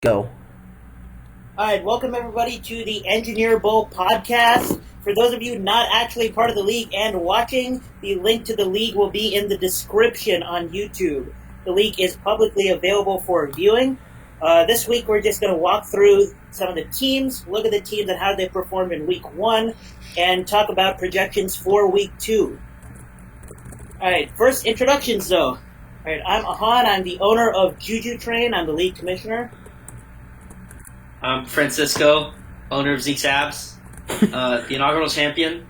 Go. All right, welcome everybody to the Engineer Bowl podcast. For those of you not actually part of the league and watching, the link to the league will be in the description on YouTube. The league is publicly available for viewing. This week we're just going to walk through some of the teams, look at the teams and how they performed in week 1, and talk about projections for week 2. All right, first introductions though. All right, I'm Ahaan. I'm the owner of Juju Train. I'm the league commissioner. I'm Francisco, owner of Zeke's Abs, the inaugural champion.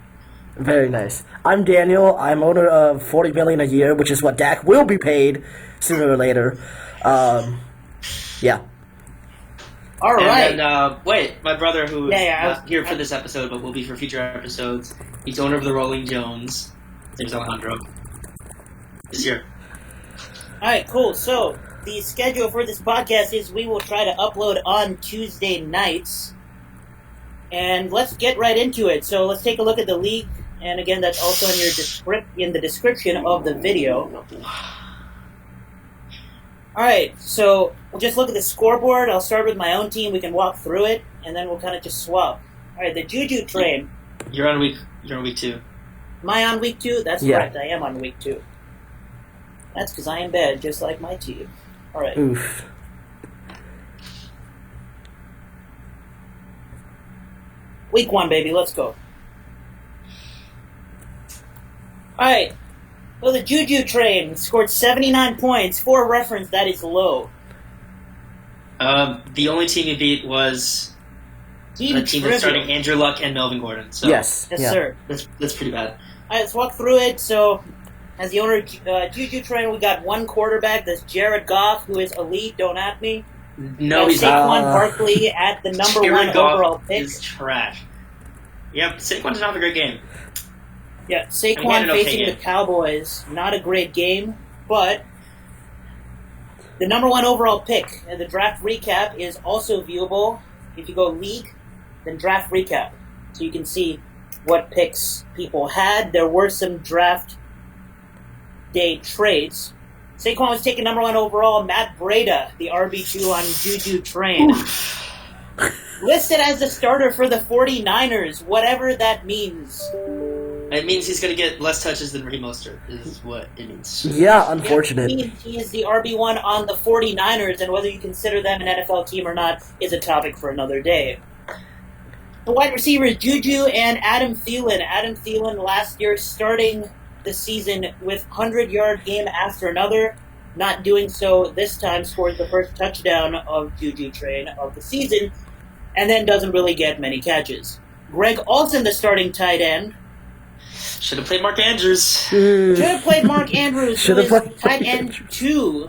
Very nice. I'm Daniel. I'm owner of $40 million a year, which is what Dak will be paid sooner or later. Yeah. All right. And then, my brother, who is Yeah, not here for this episode, but will be for future episodes, he's owner of the Rolling Jones. His name's Alejandro. He's here. All right, cool. So the schedule for this podcast is we will try to upload on Tuesday nights. And let's get right into it. So let's take a look at the league. And again, that's also in the description of the video. All right, so we'll just look at the scoreboard. I'll start with my own team. We can walk through it, and then we'll kind of just swap. All right, the Juju Train. You're on week 2. Am I on week 2? That's correct. I am on week 2. That's because I am bad, just like my team. All right. Oof. Week 1, baby. Let's go. All right. Well, the Juju Train scored 79 points. For reference, that is low. The only team he beat was the team that's starting Andrew Luck and Melvin Gordon. So Yes, sir. That's pretty bad. All right, let's walk through it. So, as the owner of Juju Train, we got one quarterback. That's Jared Goff, who is elite. Don't at me. No, he's not. Saquon Barkley at the number Jared 1 Goff overall pick. is trash. Yep, Saquon did not have a great game. Yeah, Saquon an okay facing the game. Cowboys. Not a great game, but the number 1 overall pick and the draft recap is also viewable. If you go league, then draft recap. So you can see what picks people had. There were some draft day trades. Saquon was taken number 1 overall. Matt Breida, the RB2 on Juju Train. Listed as the starter for the 49ers, whatever that means. It means he's going to get less touches than Raheem Mostert, is what it means. Yeah, unfortunate. Yeah, he is the RB1 on the 49ers, and whether you consider them an NFL team or not is a topic for another day. The wide receivers, Juju and Adam Thielen. Adam Thielen last year starting the season with 100-yard game after another. Not doing so this time, scores the first touchdown of Juju Train of the season, and then doesn't really get many catches. Greg Olsen, the starting tight end. Should have played Mark Andrews. Should have played Mark Andrews, who Should've is played tight Mark end Andrews. 2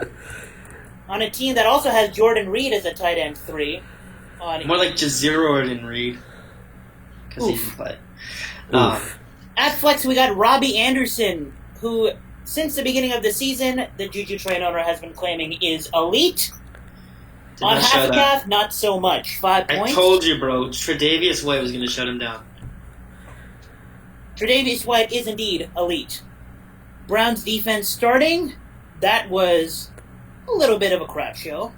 on a team that also has Jordan Reed as a tight end 3. More like Jordan Reed. Because he didn't play. At flex, we got Robbie Anderson, who, since the beginning of the season, the Juju Train owner has been claiming is elite. Did On not show half a that. calf, not so much. 5 I points. told you, bro. Tre'Davious White was going to shut him down. Tre'Davious White is indeed elite. Browns defense starting, that was a little bit of a crap show.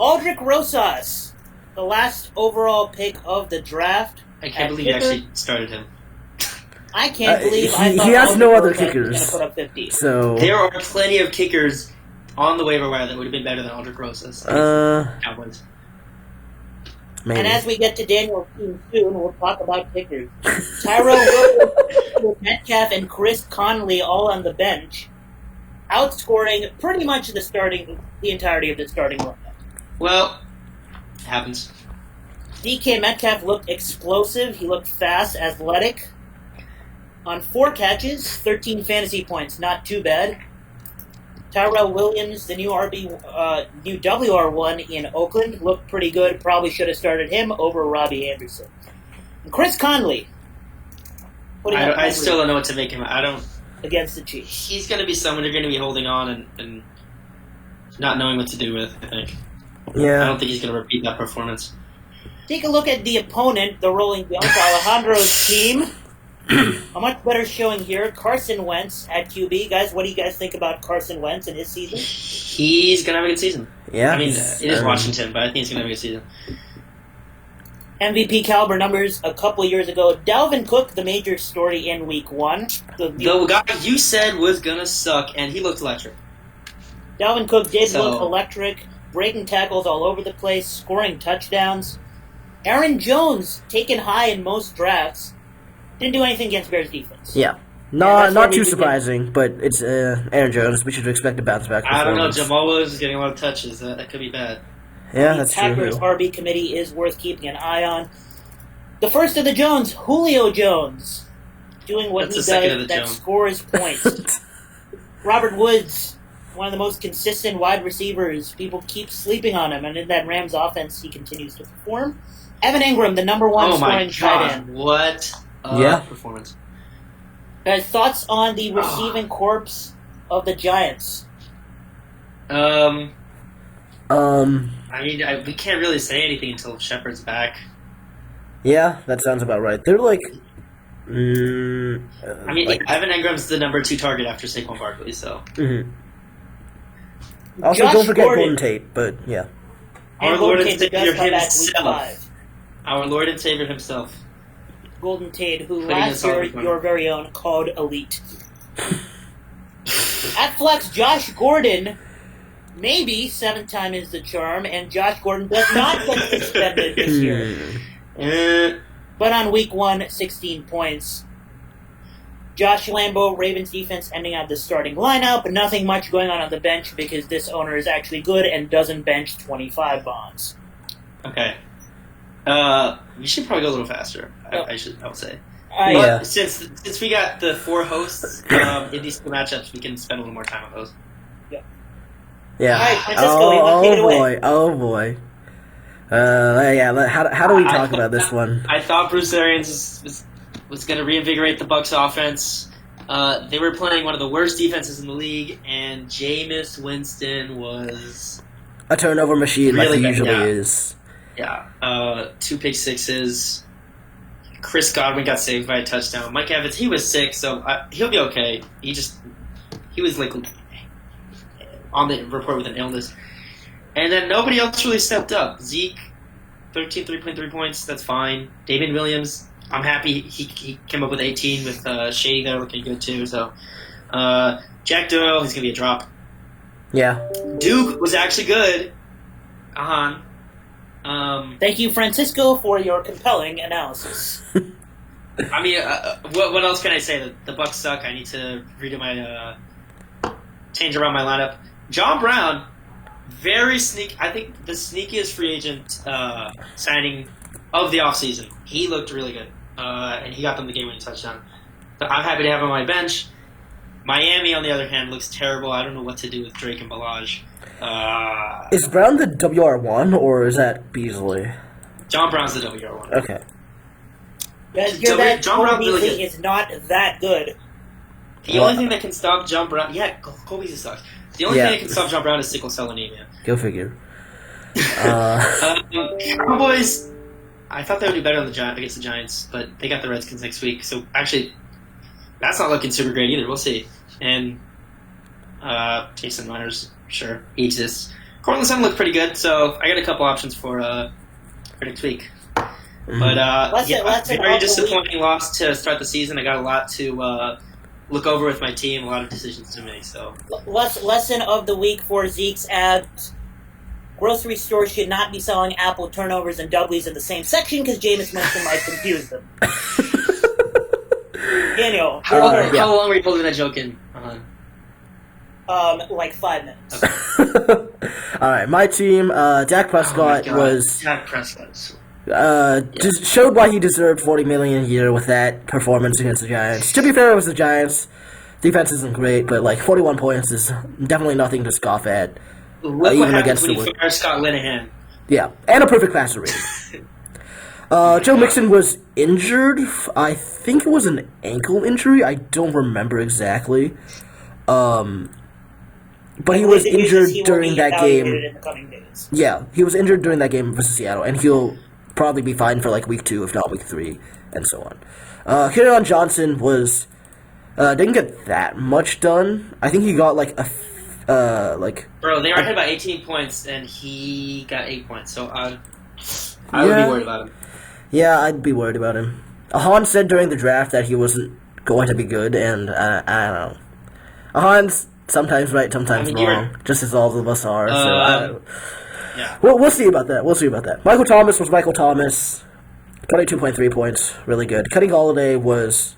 Aldrick Rosas, the last overall pick of the draft. I can't believe you actually started him. I can't believe I he thought has Aldrick no other Rosas was kickers. going to put up 50. So, There are plenty of kickers on the waiver wire that would have been better than Aldrick Rosas. Cowboys. maybe. And as we get to Daniel's team soon, we'll talk about kickers. Tyrell Williams, Metcalf, and Chris Conley all on the bench, outscoring pretty much the entirety of the starting lineup. Well, it happens. DK Metcalf looked explosive. He looked fast, athletic. On 4 catches, 13 fantasy points. Not too bad. Tyrell Williams, the new WR1 in Oakland, looked pretty good. Probably should have started him over Robbie Anderson. And Chris Conley. I still don't know what to make him. Against the Chiefs. He's going to be someone you're going to be holding on and not knowing what to do with, I think. I Yeah. don't think he's going to repeat that performance. Take a look at the opponent, the Rolling Jones, Alejandro's team. A much better showing here. Carson Wentz at QB. Guys, what do you guys think about Carson Wentz and his season? He's going to have a good season. Yeah, I mean, it is Washington, but I think he's going to have a good season. MVP caliber numbers a couple years ago. Dalvin Cook, the major story in Week 1. The guy you said was going to suck, and he looked electric. Dalvin Cook did look electric, breaking tackles all over the place, scoring touchdowns. Aaron Jones, taken high in most drafts, didn't do anything against Bears defense. Yeah. Not too surprising, but it's Aaron Jones. We should expect a bounce back. I don't know. Jamal Williams is getting a lot of touches. That could be bad. Yeah, that's true. The Packers RB committee is worth keeping an eye on. The first of the Jones, Julio Jones, doing what he does that scores points. Robert Woods, one of the most consistent wide receivers. People keep sleeping on him, and in that Rams offense, he continues to perform. Evan Ingram, the number one scoring tight end. What a performance. Guys, thoughts on the receiving corps of the Giants? I mean, we can't really say anything until Shepard's back. Yeah, that sounds about right. They're like... I mean, Evan Ingram's the number 2 target after Saquon Barkley, so... Mm-hmm. Also, don't forget Golden Tate, but yeah. Our Lord and Savior himself. Our Lord and Savior himself. Golden Tate, who last year your very own called Elite. At flex, Josh Gordon, maybe 7th time is the charm, and Josh Gordon does not get suspended this year. But on Week 1, 16 points. Josh Lambo, Ravens defense ending out the starting lineup. Nothing much going on the bench because this owner is actually good and doesn't bench 25 bonds. Okay. We should probably go a little faster. I would say. Yeah. Since we got the 4 hosts in these 2 matchups, we can spend a little more time on those. Yeah. All right, Francisco, take it away. Oh boy. How do we talk about this one? I thought Bruce Arians was going to reinvigorate the Bucs offense. They were playing one of the worst defenses in the league, and Jameis Winston was a turnover machine, really, like he usually is. Yeah. 2 pick sixes. Chris Godwin got saved by a touchdown. Mike Evans, he was sick, so he'll be okay. He was like on the report with an illness. And then nobody else really stepped up. Zeke, 13 3.3 points, that's fine. David Williams, I'm happy he came up with 18 with Shady there looking good too. So Jack Doyle, he's going to be a drop. Yeah. Duke was actually good. Ahaan. Thank you, Francisco, for your compelling analysis. I mean, what else can I say? The Bucs suck. I need to redo my change around my lineup. John Brown, very sneaky. I think the sneakiest free agent signing of the offseason. He looked really good, and he got them the game-winning touchdown. So I'm happy to have him on my bench. Miami, on the other hand, looks terrible. I don't know what to do with Drake and Balaj. Is Brown the WR1 or is that Beasley? John Brown's the WR1. Okay. John Brown really is not that good. The only thing that can stop John Brown, Cole Beasley sucks. The only thing that can stop John Brown is sickle cell anemia. Go figure. Cowboys, I thought they would do better against the Giants, but they got the Redskins next week. So actually, that's not looking super great either. We'll see. And Jason Myers, sure, he exists. Cortland Sutton looked pretty good, so I got a couple options for next week. But very disappointing loss to start the season. I got a lot to look over with my team, a lot of decisions to make. So lesson of the week for Zeke's ads. Grocery stores should not be selling apple turnovers and doublies in the same section because Jameis Winston might confuse them. Daniel, how long were you holding that joke in? Like 5 minutes. Okay. All right, my team, Dak Prescott was... Dak Prescott. Just showed why he deserved $40 million a year with that performance against the Giants. To be fair, it was the Giants. Defense isn't great, but like 41 points is definitely nothing to scoff at. Look what happens when you fire Scott Linehan. Yeah, and a perfect passer rating. Joe Mixon was injured. I think it was an ankle injury. I don't remember exactly. But he was injured during that game. Yeah, he was injured during that game versus Seattle, and he'll probably be fine for like week 2, if not week 3, and so on. Kerryon Johnson was didn't get that much done. I think he got like Bro, they were ahead by 18 points, and he got 8 points. So I would be worried about him. Yeah, I'd be worried about him. Ahaan said during the draft that he wasn't going to be good, and I don't know. Ahaan's sometimes right, sometimes wrong, just as all of us are. So I don't know. Yeah. We'll see about that. Michael Thomas was Michael Thomas. 22.3 points, really good. Kenny Golladay was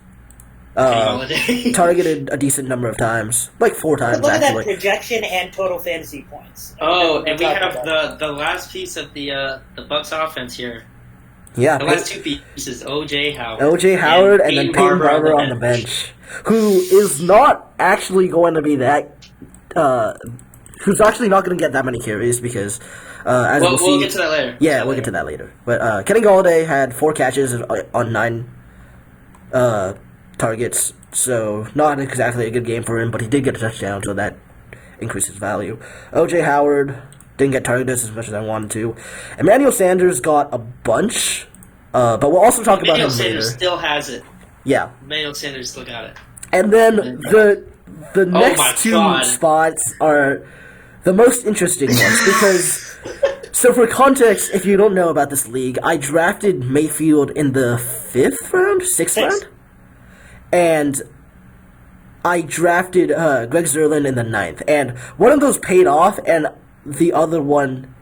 targeted a decent number of times, like 4 times Look at actually. that projection and total fantasy points. Oh, and we have the last piece of the Bucks offense here. Yeah, the last 2 pieces: O.J. Howard. O.J. Howard and then Peyton Barber on the bench, who is not actually going to be that. Who's actually not going to get that many carries because, as we'll see, we'll get to that later. Yeah, we'll get to that later. But Kenny Golladay had 4 catches on 9 targets, so not exactly a good game for him, but he did get a touchdown, so that increases value. O.J. Howard didn't get targeted as much as I wanted to. Emmanuel Sanders got a bunch, but we'll also talk about him later. Emmanuel Sanders still has it. Yeah. Emmanuel Sanders still got it. And then the next 2 spots are the most interesting ones because, so for context, if you don't know about this league, I drafted Mayfield in the 5th round, 6th round, and I drafted Greg Zerlin in the 9th, and one of those paid off, and the other one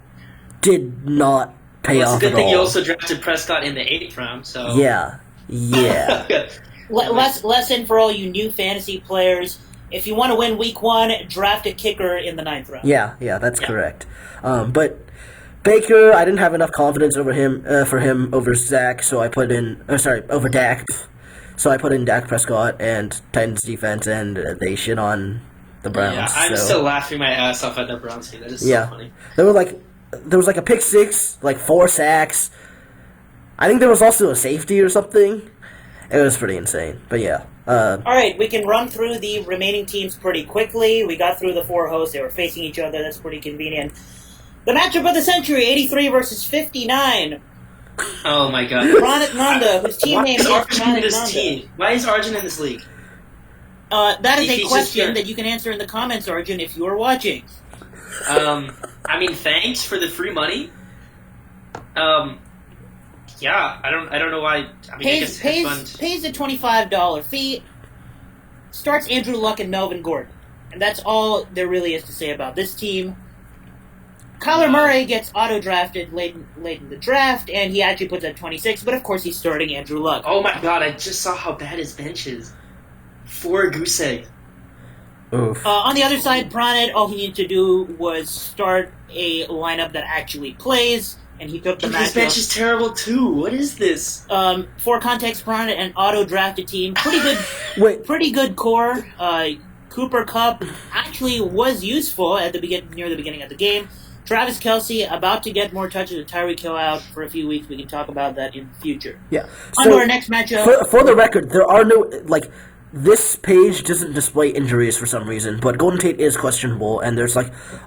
did not pay off at all. It's a good thing you also drafted Prescott in the 8th round, so... Yeah. Lesson for all you new fantasy players. If you want to win week 1, draft a kicker in the 9th round. Yeah, that's correct. But Baker, I didn't have enough confidence over him over Zach, so I put in over Dak. So I put in Dak Prescott and Titans defense, and they shit on the Browns. Yeah, I'm still laughing my ass off at the Browns game. That is so funny. There was like a pick 6, like 4 sacks. I think there was also a safety or something. It was pretty insane, but yeah. All right, we can run through the remaining teams pretty quickly. We got through the 4 hosts. They were facing each other. That's pretty convenient. The matchup of the century, 83 versus 59. Oh, my God. Ronit Nanda, whose team name is Ronit Nanda. Why is Arjun in this league? That is a question that you can answer in the comments, Arjun, if you are watching. I mean, thanks for the free money. Yeah, I don't know why. I mean, pays the $25 fee. Starts Andrew Luck and Melvin Gordon, and that's all there really is to say about this team. Kyler Murray gets auto-drafted late in the draft, and he actually puts up 26, but of course he's starting Andrew Luck. Oh my God, I just saw how bad his bench is. 4 goose egg. Oof. On the other side, Pranit, all he needed to do was start a lineup that actually plays, and he took the matchup. His bench is terrible too. What is this? For context, Pranit, an auto-drafted team. Pretty good core. Cooper Kupp actually was useful at near the beginning of the game. Travis Kelce about to get more touches with Tyreek Hill out for a few weeks. We can talk about that in the future. Yeah. On to our next matchup. For the record, there are no this page doesn't display injuries for some reason, but Golden Tate is questionable, and there's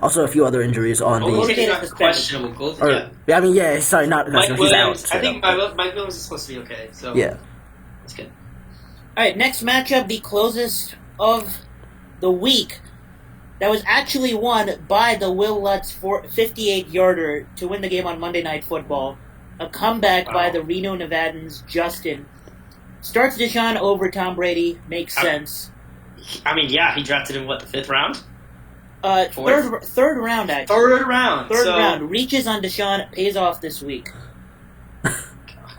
also a few other injuries on the. Golden Tate is not questionable. Golden Tate. I mean, sorry, not Mike questionable. Williams. He's out. I think Mike Williams is supposed to be okay. So yeah, that's good. All right, next matchup, the closest of the week. That was actually won by the Will Lutz 58-yarder to win the game on Monday Night Football. A comeback by the Reno Nevadans, Justin. Starts Deshaun over Tom Brady. Makes sense. I mean, yeah, he drafted him, the 5th round? Third round, actually. Third round. Reaches on Deshaun, pays off this week.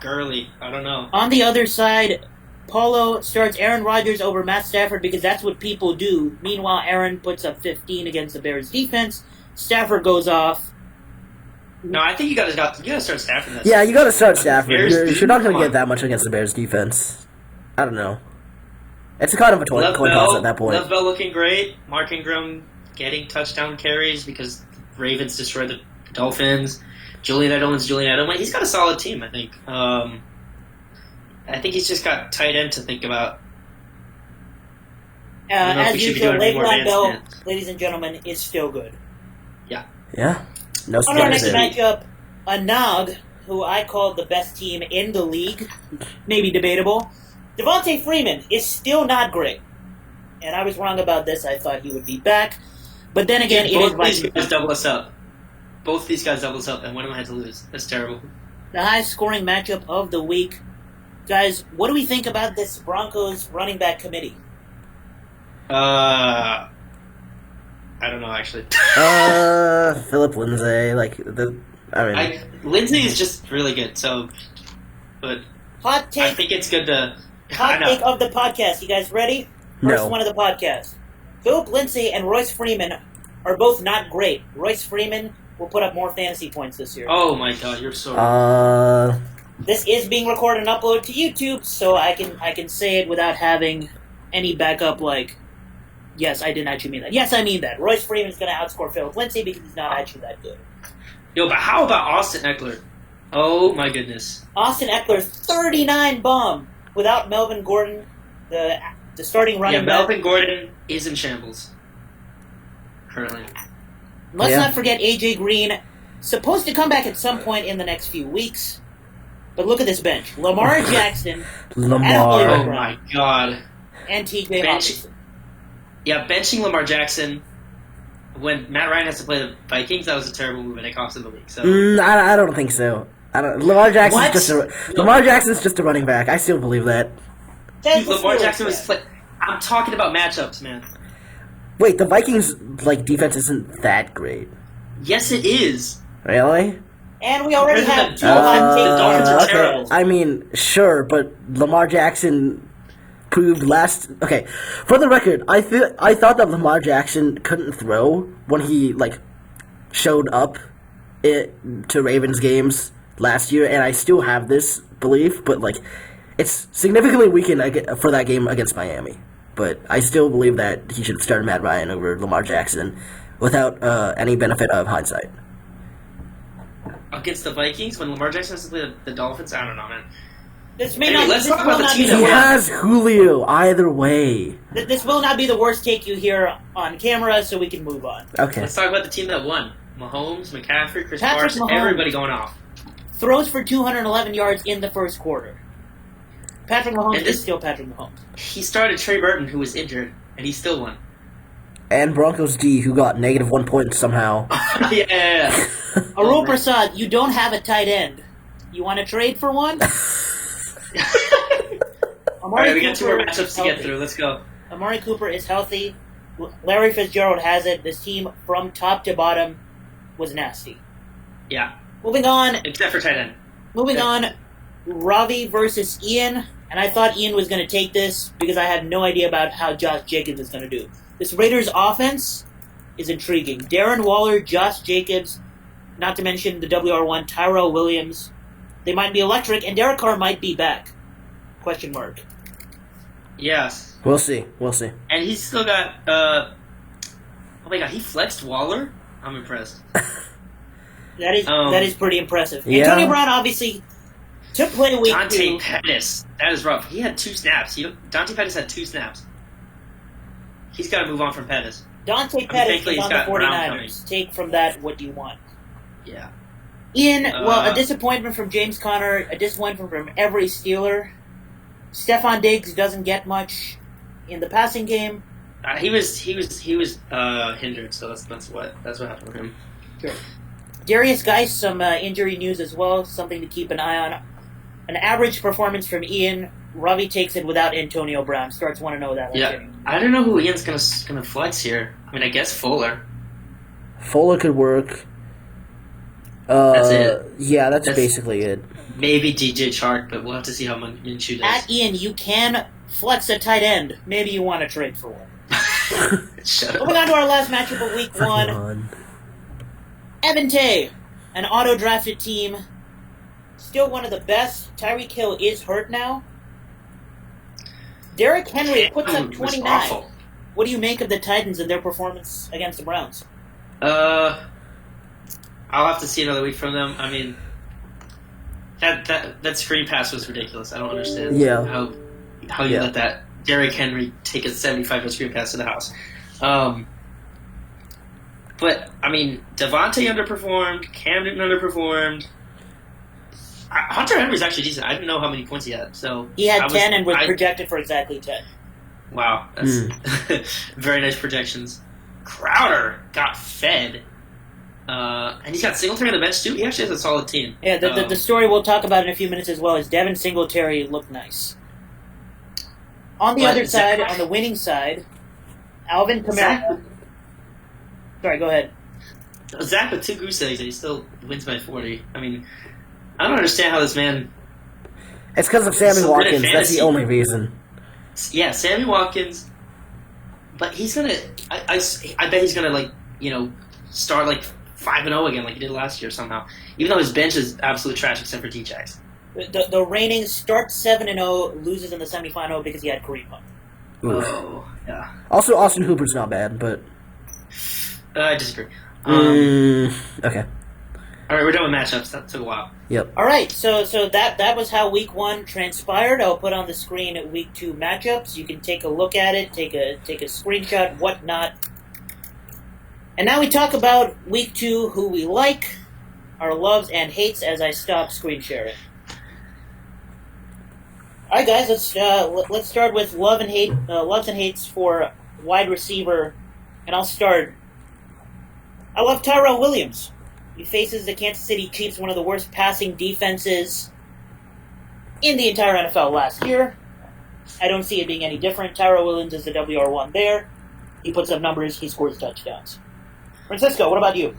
Gurley, I don't know. On the other side, Paulo starts Aaron Rodgers over Matt Stafford because that's what people do. Meanwhile, Aaron puts up 15 against the Bears defense. Stafford goes off. No, I think you gotta start Stafford. Yeah, you gotta start Stafford. You're not gonna get that much against the Bears defense. I don't know. It's a kind of a coin toss at that point. Lev Bell looking great. Mark Ingram getting touchdown carries because Ravens destroyed the Dolphins. Julian Edelman. He's got a solid team, I think. I think he's just got tight end to think about. As usual, Le'Veon Bell, ladies and gentlemen, is still good. Yeah. No on our next matchup, Anag, who I called the best team in the league, maybe debatable. Devontae Freeman is still not great. And I was wrong about this. I thought he would be back. But then again, it is both these Vikings. guys double us up. Both these guys double us up, and one of them had to lose. That's terrible. The highest scoring matchup of the week. Guys, what do we think about this Broncos running back committee? I don't know, actually. Philip Lindsay, Lindsay is just really good, but Hot take. I think it's good to... Hot take of the podcast. You guys ready? First No. one of the podcast. Philip Lindsay and Royce Freeman are both not great. Royce Freeman will put up more fantasy points this year. Oh my god, you're so... This is being recorded and uploaded to YouTube, so I can say it without having any backup like, yes, I didn't actually mean that. Yes, I mean that. Royce Freeman's going to outscore Philip Lindsay because he's not actually that good. Yo, but how about Austin Eckler? Oh my goodness. Austin Eckler, 39 bomb without Melvin Gordon, the starting running back. Melvin Gordon is in shambles currently. Let's not forget AJ Green, supposed to come back at some point in the next few weeks. But look at this bench. Lamar Jackson. Lamar. Oh my god. And TJ Hawkinson. Yeah, benching Lamar Jackson when Matt Ryan has to play the Vikings, that was a terrible move and it cost him the league. So. I don't think so. Lamar Jackson's just a running back. I still believe that. Lamar Jackson was I'm talking about matchups, man. Wait, the Vikings defense isn't that great. Yes, it is. Really? And we already have two hot takes. The Dolphins are Okay. terrible. I mean, sure, but Lamar Jackson proved Okay, for the record, I thought that Lamar Jackson couldn't throw when he showed up to Ravens games last year, and I still have this belief, but it's significantly weakened for that game against Miami. But I still believe that he should start Matt Ryan over Lamar Jackson without any benefit of hindsight. Against the Vikings, when Lamar Jackson has to play the Dolphins, I don't know, man. Let's talk about the team. He has Julio either way. This will not be the worst take you hear on camera, so we can move on. Okay. Let's talk about the team that won. Mahomes, McCaffrey, Chris Patrick Parsons, Mahomes. everybody going off. Throws for 211 yards in the first quarter. Patrick Mahomes is still Patrick Mahomes. He started Trey Burton, who was injured, and he still won. And Broncos D, who got -1 point somehow. Yeah. Arul Prasad, you don't have a tight end. You want to trade for one? Alright, we got two more matchups to get through. Let's go. Amari Cooper is healthy. Larry Fitzgerald has it. This team, from top to bottom, was nasty. Yeah. Moving on. Except for tight end. Moving on. Ravi versus Ian. And I thought Ian was going to take this because I had no idea about how Josh Jacobs is going to do. This Raiders offense is intriguing. Darren Waller, Josh Jacobs, not to mention the WR1, Tyrell Williams. They might be electric, and Derek Carr might be back. Question mark. Yes. We'll see. And he's still got, oh my god, he flexed Waller? I'm impressed. That is pretty impressive. Yeah. Antonio Brown, obviously, to play week Dante 2. Pettis. That is rough. He had 2 snaps. Dante Pettis had 2 snaps. He's got to move on from Pettis. Dante Pettis thankfully is on he's the got Brown 49ers. Take from that what you want. Yeah. Ian, a disappointment from James Conner, a disappointment from every Steeler. Stephon Diggs doesn't get much in the passing game. He was hindered, so that's what happened with him. Sure. Darius Geis, some injury news as well, something to keep an eye on. An average performance from Ian. Ravi takes it without Antonio Brown. Starts 1-0 that last inning. I don't know who Ian's gonna flex here. I mean, I guess Fuller. Fuller could work. That's it. Yeah, that's basically it. Maybe DJ Chark, but we'll have to see how Minshew does. At Ian, you can flex a tight end. Maybe you want to trade for one. Shut up. Moving on to our last matchup of week 1. Evan Tay, an auto-drafted team. Still one of the best. Tyreek Hill is hurt now. Derrick Henry puts up 29. What do you make of the Titans and their performance against the Browns? I'll have to see another week from them. I mean, that screen pass was ridiculous. I don't understand how you let that Derrick Henry take a 75-yard screen pass to the house. But, I mean, Devontae underperformed, Cam Newton underperformed. Hunter Henry's actually decent. I didn't know how many points he had. So he had 10 and was projected for exactly 10. Wow. That's very nice projections. Crowder got fed. And he's got Singletary on the bench, too. He actually has a solid team. Yeah, the story we'll talk about in a few minutes as well is Devin Singletary looked nice. On the other side, on the winning side, Alvin Kamara. Sorry, go ahead. Zach with 2 goose eggs, and he still wins by 40. I mean, I don't understand how this man... It's because of Sammy Watkins. That's the only reason. Yeah, Sammy Watkins. But he's going to... I bet he's going to, start, 5-0 again like he did last year somehow. Even though his bench is absolute trash except for T-Jax. The reigning starts 7-0, loses in the semifinal because he had Kareem Hunt. Oh, yeah. Also, Austin Hooper's not bad, but... I disagree. Okay. All right, we're done with matchups. That took a while. Yep. All right, so that was how Week 1 transpired. I'll put on the screen Week 2 matchups. You can take a look at it, take a screenshot, whatnot. And now we talk about Week 2, who we like, our loves and hates, as I stop screen sharing. All right, guys, let's start with loves and hates for wide receiver, and I'll start. I love Tyrell Williams. He faces the Kansas City Chiefs, one of the worst passing defenses in the entire NFL last year. I don't see it being any different. Tyrell Williams is the WR1 there. He puts up numbers. He scores touchdowns. Francisco, what about you?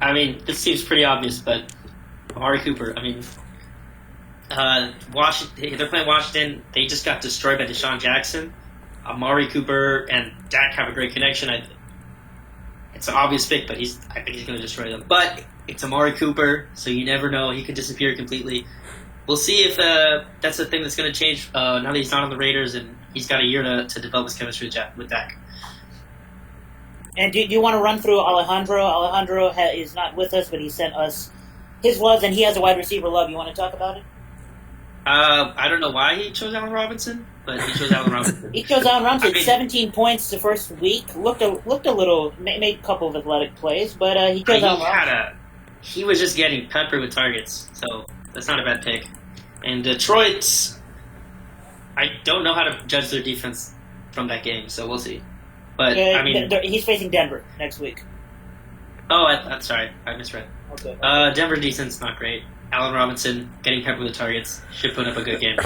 I mean, this seems pretty obvious, but Amari Cooper, Washington, they're playing Washington. They just got destroyed by Deshaun Jackson. Amari Cooper and Dak have a great connection. It's an obvious pick, but I think he's going to destroy them. But it's Amari Cooper, so you never know. He could disappear completely. We'll see if that's the thing that's going to change now that he's not on the Raiders and he's got a year to develop his chemistry with Dak. And do you want to run through Alejandro? Alejandro is not with us, but he sent us his loves, and he has a wide receiver love. You want to talk about it? I don't know why he chose Allen Robinson, but he chose Allen Robinson. He chose Allen Robinson. 17 points the first week. Looked a little, made a couple of athletic plays, but he chose Allen Robinson. He was just getting peppered with targets, so that's not a bad pick. And Detroit, I don't know how to judge their defense from that game, so we'll see. But he's facing Denver next week. Oh, I'm sorry, I misread. Okay. Denver defense not great. Allen Robinson getting peppered with targets should put up a good game.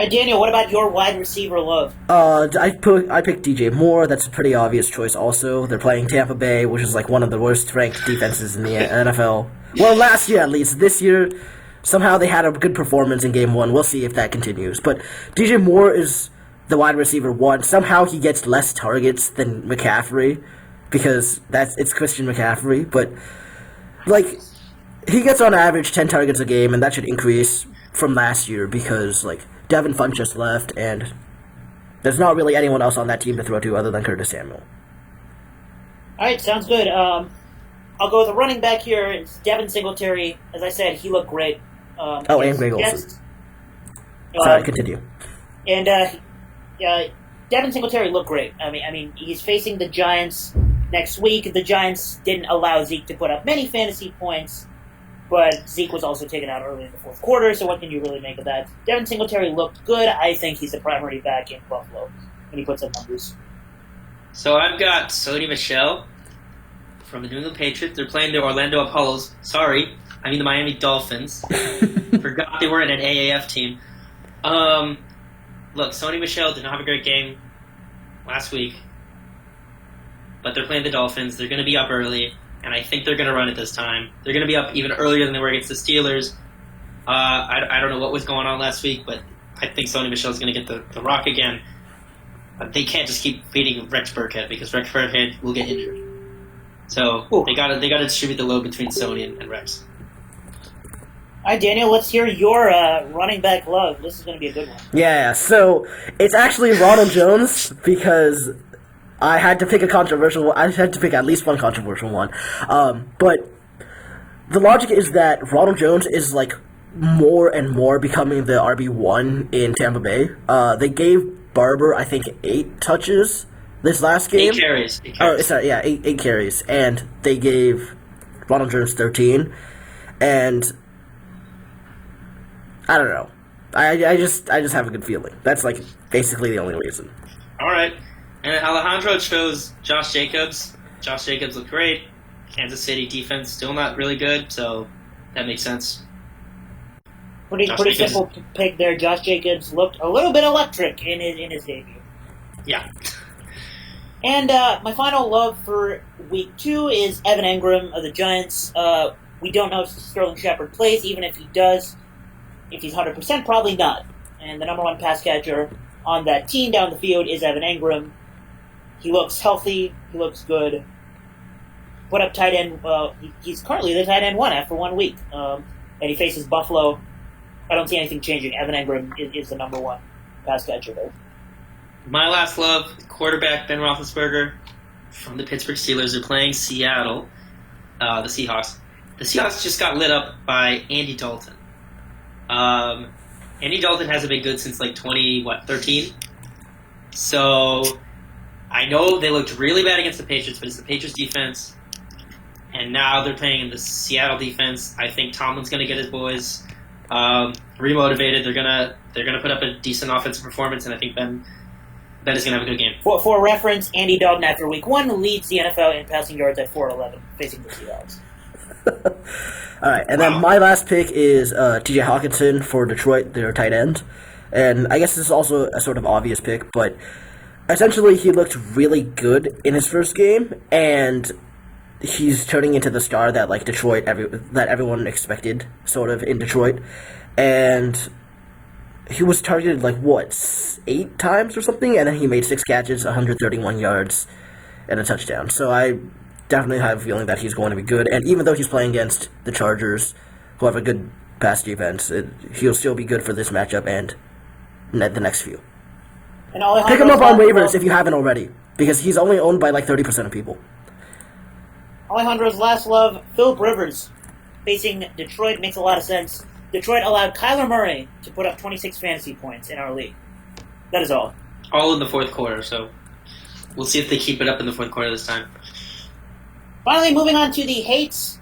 Daniel, what about your wide receiver love? I picked DJ Moore. That's a pretty obvious choice. Also, they're playing Tampa Bay, which is one of the worst ranked defenses in the NFL. Well, last year at least. This year, somehow they had a good performance in Game 1. We'll see if that continues. But DJ Moore is the wide receiver 1. Somehow he gets less targets than McCaffrey because it's Christian McCaffrey. But he gets on average 10 targets a game, and that should increase from last year because Devin Funch just left, and there's not really anyone else on that team to throw to other than Curtis Samuel. All right, sounds good. I'll go with a running back here. It's Devin Singletary. As I said, he looked great. And Greg Olsen. Sorry, continue. And Devin Singletary looked great. I mean, he's facing the Giants next week. The Giants didn't allow Zeke to put up many fantasy points, but Zeke was also taken out early in the fourth quarter, so what can you really make of that? Devin Singletary looked good. I think he's the primary back in Buffalo when he puts up numbers. So I've got Sony Michel from the New England Patriots. They're playing the Orlando Apollos. Sorry, I mean the Miami Dolphins. Forgot they were in an AAF team. Look, Sony Michel did not have a great game last week, but they're playing the Dolphins. They're going to be up early. And I think they're going to run it this time. They're going to be up even earlier than they were against the Steelers. I don't know what was going on last week, but I think Sony Michel is going to get the rock again. They can't just keep feeding Rex Burkhead because Rex Burkhead will get injured. So they got to distribute the load between Sony and Rex. All right, Daniel, let's hear your running back love. This is going to be a good one. Yeah, so it's actually Ronald Jones because I had to pick a controversial one. I had to pick at least one controversial one. But the logic is that Ronald Jones is more and more becoming the RB1 in Tampa Bay. They gave Barber, I think, 8 touches this last game. 8 carries. Oh, sorry, yeah, 8 carries. And they gave Ronald Jones 13. And I don't know. I just have a good feeling. That's basically the only reason. All right. And Alejandro chose Josh Jacobs. Josh Jacobs looked great. Kansas City defense still not really good, so that makes sense. Pretty simple pick there. Josh Jacobs looked a little bit electric in his debut. Yeah. And my final love for week 2 is Evan Engram of the Giants. We don't know if Sterling Shepard plays. Even if he does, if he's 100%, probably not. And the number one pass catcher on that team down the field is Evan Engram. He looks healthy. He looks good. Put up tight end. He's currently the tight end 1 after 1 week. And he faces Buffalo. I don't see anything changing. Evan Engram is the number 1 pass catcher there. My last love, quarterback Ben Roethlisberger from the Pittsburgh Steelers. They're playing Seattle, the Seahawks. The Seahawks just got lit up by Andy Dalton. Andy Dalton hasn't been good since 2013. So I know they looked really bad against the Patriots, but it's the Patriots defense. And now they're playing the Seattle defense. I think Tomlin's going to get his boys remotivated. They're gonna put up a decent offensive performance, and I think Ben is going to have a good game. For reference, Andy Dalton after week 1 leads the NFL in passing yards at 411, facing the Seahawks. All right, and then my last pick is T.J. Hawkinson for Detroit, their tight end. And I guess this is also a sort of obvious pick, but essentially he looked really good in his first game, and he's turning into the star that that everyone expected, sort of, in Detroit. And he was targeted 8 times or something, and then he made 6 catches, 131 yards, and a touchdown. So I definitely have a feeling that he's going to be good. And even though he's playing against the Chargers, who have a good pass defense, he'll still be good for this matchup and the next few. And pick him up on waivers if you haven't already, because he's only owned by 30% of people. Alejandro's last love, Philip Rivers, facing Detroit, makes a lot of sense. Detroit allowed Kyler Murray to put up 26 fantasy points in our league. That is all. All in the fourth quarter, so we'll see if they keep it up in the fourth quarter this time. Finally, moving on to the hates.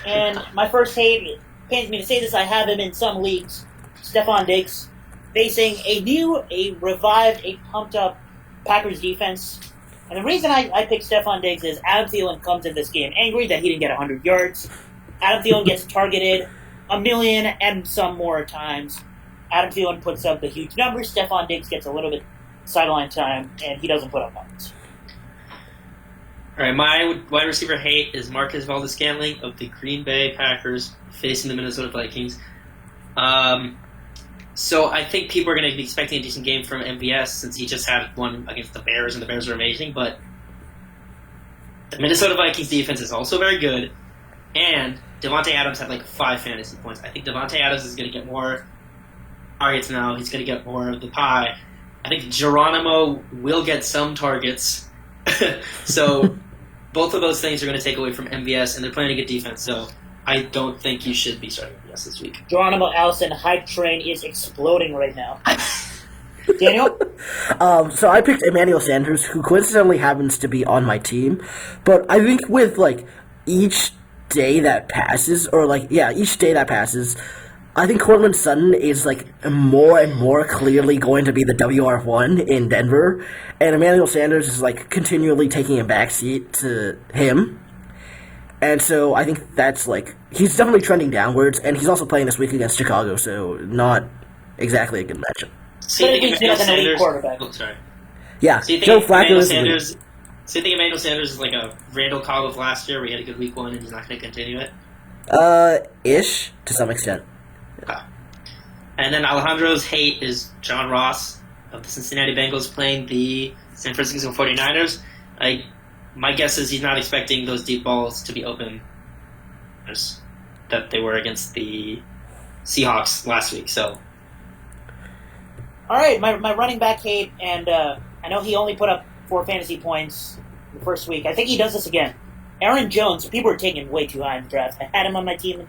And my first hate, it pains me to say this, I have him in some leagues. Stephon Diggs, facing a revived, a pumped-up Packers defense. And the reason I picked Stephon Diggs is Adam Thielen comes in this game angry that he didn't get 100 yards. Adam Thielen gets targeted 1 million and some more times. Adam Thielen puts up the huge numbers. Stephon Diggs gets a little bit sideline time, and he doesn't put up numbers. All right, my wide receiver hate is Marquez Valdes-Scantling of the Green Bay Packers facing the Minnesota Vikings. So I think people are going to be expecting a decent game from MVS since he just had one against the Bears, and the Bears are amazing. But the Minnesota Vikings defense is also very good, and Devontae Adams had 5 fantasy points. I think Devontae Adams is going to get more targets now. He's going to get more of the pie. I think Geronimo will get some targets. So both of those things are going to take away from MVS, and they're playing a good defense. So I don't think you should be starting MVS this week. Geronimo Allison hype train is exploding right now. Daniel? So I picked Emmanuel Sanders, who coincidentally happens to be on my team. But I think with, each day that passes, I think Cortland Sutton is, more and more clearly going to be the WR1 in Denver. And Emmanuel Sanders is, continually taking a backseat to him. And so I think that's, he's definitely trending downwards, and he's also playing this week against Chicago, so not exactly a good matchup. So you think Emmanuel Sanders... Oh, sorry. Yeah, so you think Joe Flacco is... So you think Emmanuel Sanders is like a Randall Cobb of last year where he had a good week 1 and he's not going to continue it? Ish, to some extent. Okay. And then Alejandro's hate is John Ross of the Cincinnati Bengals playing the San Francisco 49ers. My guess is he's not expecting those deep balls to be open as that they were against the Seahawks last week. So, all right, my running back hate, and I know he only put up 4 fantasy points the first week. I think he does this again. Aaron Jones, people were taking way too high in the draft. I had him on my team.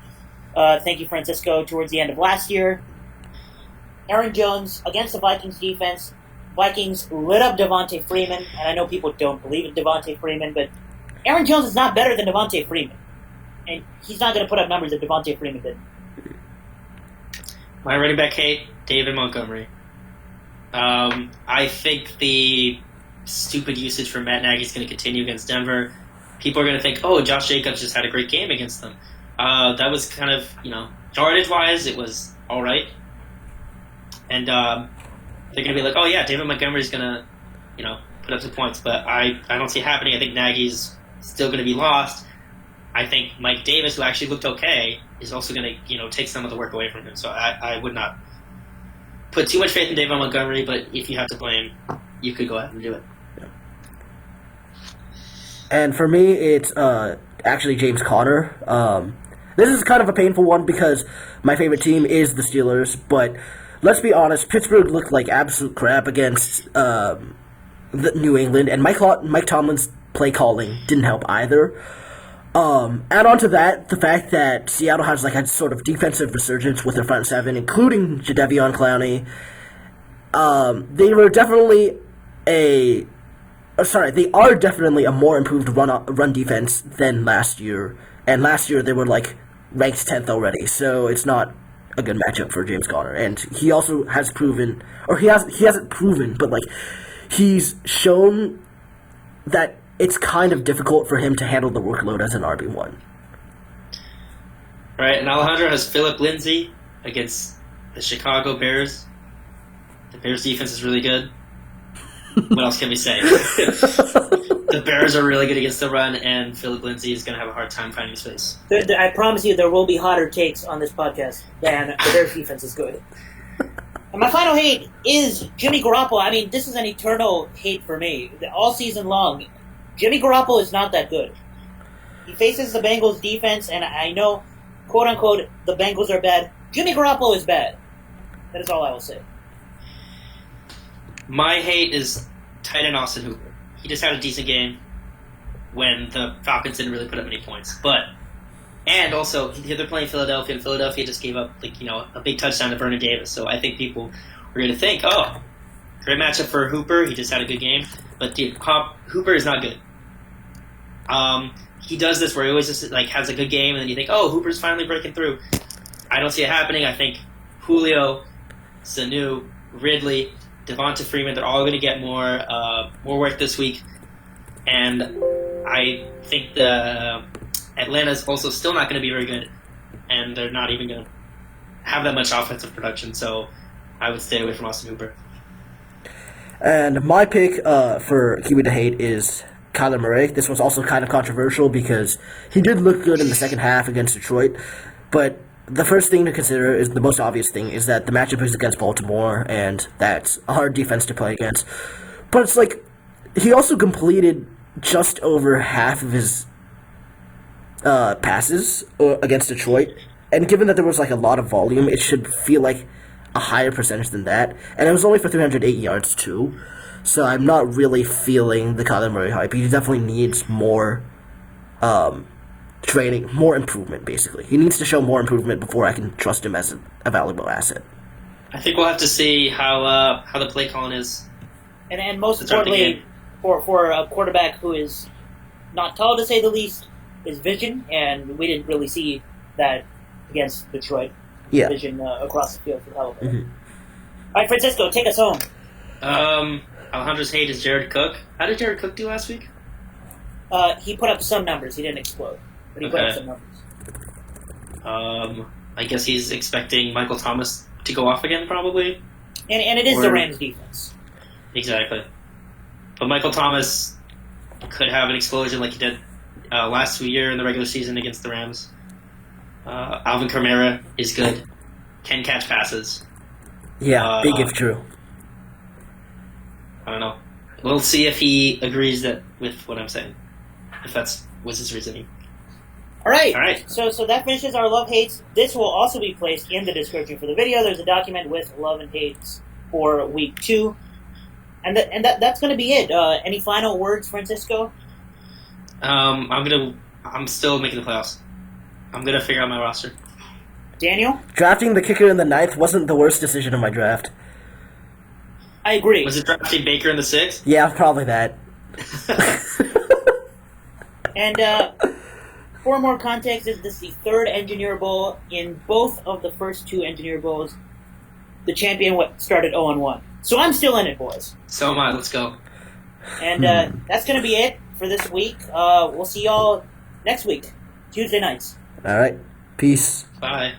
Thank you, Francisco, towards the end of last year. Aaron Jones against the Vikings defense. Vikings lit up Devontae Freeman, and I know people don't believe in Devontae Freeman, but Aaron Jones is not better than Devontae Freeman. And he's not going to put up numbers that Devontae Freeman did. My running back hate, David Montgomery. I think the stupid usage from Matt Nagy's going to continue against Denver. People are going to think, oh, Josh Jacobs just had a great game against them. That was kind of, yardage-wise, it was all right. And they're going to be like, oh, yeah, David Montgomery's going to, put up some points. But I don't see it happening. I think Nagy's still going to be lost. I think Mike Davis, who actually looked okay, is also going to, take some of the work away from him. So I would not put too much faith in David Montgomery, but if you have to blame, you could go ahead and do it. And for me, it's actually James Conner. This is kind of a painful one because my favorite team is the Steelers, but let's be honest, Pittsburgh looked like absolute crap against the New England, and Mike Tomlin's play calling didn't help either. Add on to that the fact that Seattle has like a sort of defensive resurgence with their front seven, including Jadeveon Clowney. They are definitely a more improved run defense than last year. And last year they were like ranked 10th already, so it's not a good matchup for James Conner. And he also has proven, or he hasn't proven, but like he's shown that it's kind of difficult for him to handle the workload as an RB1. Right, and Alejandro has Philip Lindsay against the Chicago Bears. The Bears defense is really good. What else can we say? The Bears are really good against the run, and Philip Lindsay is going to have a hard time finding space. I promise you there will be hotter takes on this podcast than the Bears defense is good. And my final hate is Jimmy Garoppolo. I mean, this is an eternal hate for me. All season long, Jimmy Garoppolo is not that good. He faces the Bengals defense, and I know, quote-unquote, the Bengals are bad. Jimmy Garoppolo is bad. That is all I will say. My hate is tight end Austin Hooper. He just had a decent game when the Falcons didn't really put up any points. And also, they're playing Philadelphia, and Philadelphia just gave up a big touchdown to Vernon Davis. So I think people are going to think, oh, great matchup for Hooper. He just had a good game. But dude, Hooper is not good. He does this where he always just has a good game, and then you think, oh, Hooper's finally breaking through. I don't see it happening. I think Julio, Sanu, Ridley, Devonta Freeman, they're all going to get more work this week. And I think Atlanta's also still not going to be very good, and they're not even going to have that much offensive production. So I would stay away from Austin Hooper. And my pick for QB to hate is Kyler Murray. This was also kind of controversial because he did look good in the second half against Detroit, but the first thing to consider is the most obvious thing is that the matchup is against Baltimore, and that's a hard defense to play against. But it's like he also completed just over half of his passes against Detroit, and given that there was a lot of volume, it should feel like a higher percentage than that. And it was only for 308 yards too, so I'm not really feeling the Kyler Murray hype. He definitely needs more training, more improvement, basically. He needs to show more improvement before I can trust him as a valuable asset. I think we'll have to see how the play calling is. And most importantly, for a quarterback who is not tall to say the least, his vision, and we didn't really see that against Detroit. Yeah. Vision across the field for California. Mm-hmm. All right, Francisco, take us home. Alejandro's hate is Jared Cook. How did Jared Cook do last week? He put up some numbers. He didn't explode, but he put up some numbers. I guess he's expecting Michael Thomas to go off again, probably. And it is the Rams' defense. Exactly. But Michael Thomas could have an explosion like he did last year in the regular season against the Rams. Alvin Kamara is good. Can catch passes. Yeah, big if true. I don't know. We'll see if he agrees with what I'm saying. If that's was his reasoning. All right. So that finishes our love hates. This will also be placed in the description for the video. There's a document with love and hates for week 2, and that's going to be it. Any final words, Francisco? I'm still making the playoffs. I'm gonna figure out my roster. Daniel? Drafting the kicker in the 9th wasn't the worst decision of my draft. I agree. Was it drafting Baker in the 6th? Yeah, probably that. And for more context, this is the 3rd Engineer Bowl. In both of the first 2 Engineer Bowls, the champion started 0-1. So I'm still in it, boys. So am I. Let's go. And that's going to be it for this week. We'll see y'all next week, Tuesday nights. All right. Peace. Bye.